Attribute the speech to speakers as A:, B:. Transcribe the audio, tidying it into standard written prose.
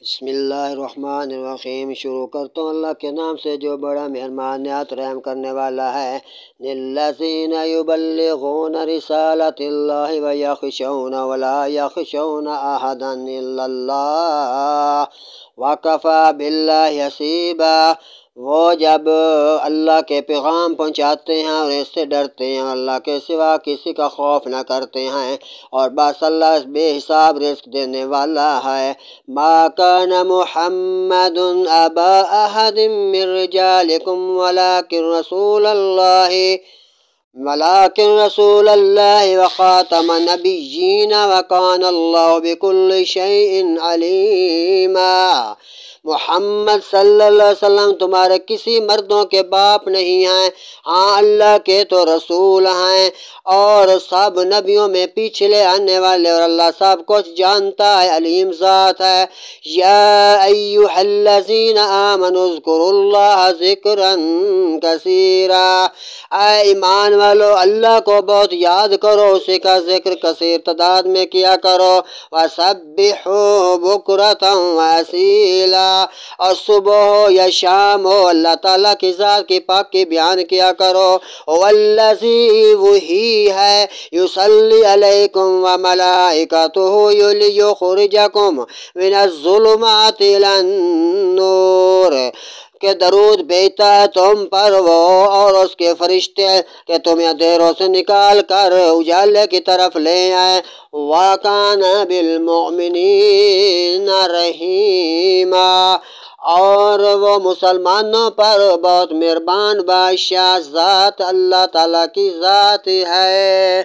A: بسم اللہ الرحمن الرحیم۔ شروع کرتا ہوں اللہ کے نام سے جو بڑا مہربان نہایت رحم کرنے والا ہے۔ للذین یبلغون رسالۃ اللہ ویخشون ولا یخشون احدا الا اللہ وکفی باللہ حسیبا۔ وہ جب اللہ کے پیغام پہنچاتے ہیں اور اس سے ڈرتے ہیں، اللہ کے سوا کسی کا خوف نہ کرتے ہیں، اور بس اللہ بے حساب رزق دینے والا ہے۔ ما کان محمد ابا احد من رجالکم ولكن رسول اللہ وخاتم النبیین وکان اللہ بکل شیء علیما۔ محمد صلی اللہ علیہ وسلم تمہارے کسی مردوں کے باپ نہیں ہیں، ہاں اللہ کے تو رسول ہیں اور سب نبیوں میں پچھلے آنے والے، اور اللہ سب کچھ جانتا ہے، علیم ذات ہے۔ یا ایھا الذین آمنوا اذکروا اللہ ذکرا کثیرا۔ اے ایمان والو، اللہ کو بہت یاد کرو، اسی کا ذکر کثیر تعداد میں کیا کرو۔ وسبحوا بکرۃ واصیلا، اور صبح ہو یا شام ہو اللہ تعالیٰ کی ذات کی پاک کی بیان کیا کرو۔ والذی، وہی ہے، یصلی علیکم وملائکتہ لیخرجکم من الظلمات الی النور، کہ درود بھیجتا ہے تم پر وہ اور اس کے فرشتے کہ تمہیں اندھیروں سے نکال کر اجالے کی طرف لے آئے۔ وَكَانَ بِالْمُؤْمِنِينَ رَحِيمًا، اور وہ مسلمانوں پر بہت مہربان بادشاہ ذات اللہ تعالیٰ کی ذات ہے۔